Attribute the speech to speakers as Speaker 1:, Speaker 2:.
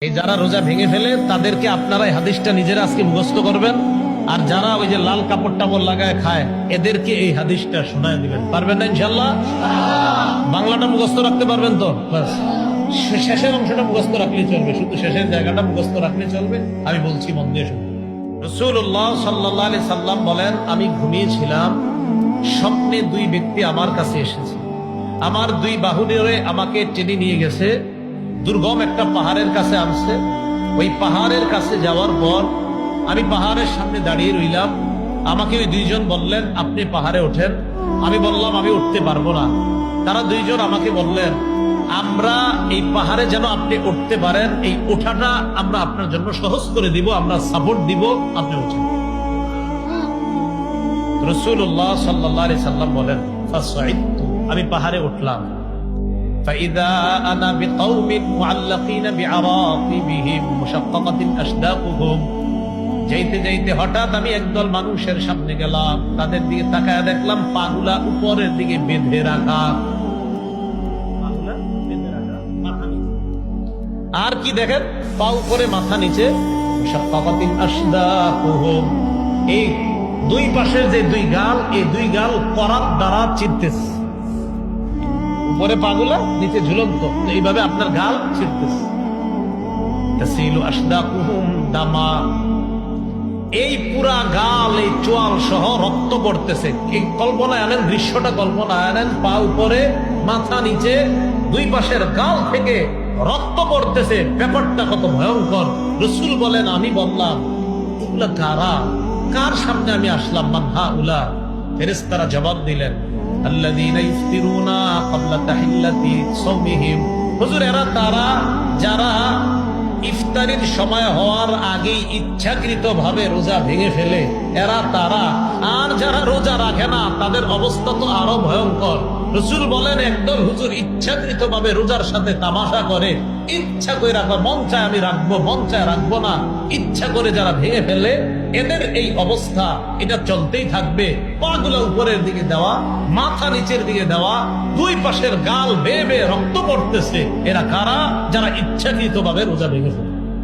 Speaker 1: এই যারা রোজা ভেঙে ফেলে তাদেরকে আপনারা এই হাদিসটা নিজেরা আজকে মুখস্থ করবেন, আর যারা ওই যে লাল কাপড় টাপড় লাগায় খায় এদেরকে এই হাদিসটা শোনায় দিবেন। পারবেন না ইনশাল্লাহ? বাংলাটা মুখস্থ রাখতে পারবেন তো? বাস শেষের অংশটা মুখস্থ রাখলেই চলবে, শুধু শেষের জায়গাটা মুখস্থ রাখলেই চলবে। আমি বলছি মন দিয়ে শুনুন। রাসূলুল্লাহ সাল্লাল্লাহু আলাইহি সাল্লাম বলেন, আমি ঘুমিয়েছিলাম, স্বপ্নে দুই ব্যক্তি আমার কাছে এসেছে, আমার দুই বাহু ধরে আমাকে টেনে নিয়ে গেছে, দুর্গম একটা পাহাড়ের কাছে আনছে। ওই পাহাড়ের কাছে যাওয়ার পর আমি পাহাড়ের সামনে দাঁড়িয়ে রইলাম। আমাকে ওই দুইজন বললেন, আপনি পাহাড়ে ওঠেন। আমি বললাম, আমি উঠতে পারবো না। তারা দুইজন আমাকে বললেন, আমরা এই পাহাড়ে যেন আপনি উঠতে পারেন, এই ওঠাটা আমরা আপনার জন্য সহজ করে দিব, আমরা সাপোর্ট দিব, আপনি উঠেন। রাসূলুল্লাহ সাল্লাল্লাহু আলাইহি সাল্লাম বলেন, ফাসাইদতু, আমি পাহাড়ে উঠলাম। فإذا أنا بقوم معلقين بعراقبهم مشققة أشداقهم, যাইতে যাইতে হঠাৎ আমি একদল মানুষের সামনে গেলাম, তাদের দিকে তাকায় দেখলাম পাগুলা উপরের দিকে বেঁধে রাখা। আর কি দেখেন? পা উপরে মাথা নিচে। মুশাক্কাকাতিন আশদাকুহুম, এই দুই পাশের যে দুই গাল, এই দুই গাল করাত দ্বারা চিরতেছে। উপরে পাগুলা, নিচে ঝুলন্ত, এইভাবে আপনার গাল ছিঁড়তেছে। তাসিলু আশদাকুহুম দামা, এই পুরা গাল, এই চোয়াল সহ রক্ত পড়তেছে। এই কল্পনায় আনেন, দৃশ্যটা কল্পনায় আনেন, পা উপরে মাথা নিচে, দুই পাশের গাল থেকে রক্ত পড়তেছে। ব্যাপারটা কত ভয়ঙ্কর! রাসূল বলেন, আমি বললাম, এগুলা কারা? কার সামনে আমি আসলাম? মান হাউলা? ফেরেশতারা জবাব দিলেন, আল্লাযীনা ইফতিরুনা ক্বাবলা তাহিল্লাতি সাওমিহিম, হুজুর এরা তারা যারা ইফতারির সময় হওয়ার আগেই ইচ্ছাকৃতভাবে রোজা ভেঙে ফেলে, এরা তারা। আর যারা রোজা রাখে না তাদের অবস্থা তো আরো ভয়ঙ্কর। রাসূল বলেন, একদল হুজুর ইচ্ছাকৃতভাবে রোজার সাথে তামাশা করে, ইচ্ছা করে রাখবে, মন চায় আমি রাখবো, মন চায় রাখবো না, ইচ্ছা করে যারা ভেঙে ফেলে, এদের এই অবস্থা, এটা চলতেই থাকবে। পাগুলো উপরের দিকে দেওয়া, মাথা নিচের দিকে দেওয়া, দুই পাশের গাল বেয়ে বেয়ে রক্ত পড়তেছে। এরা কারা? যারা ইচ্ছাকৃতভাবে রোজা ভেঙে ফেলে।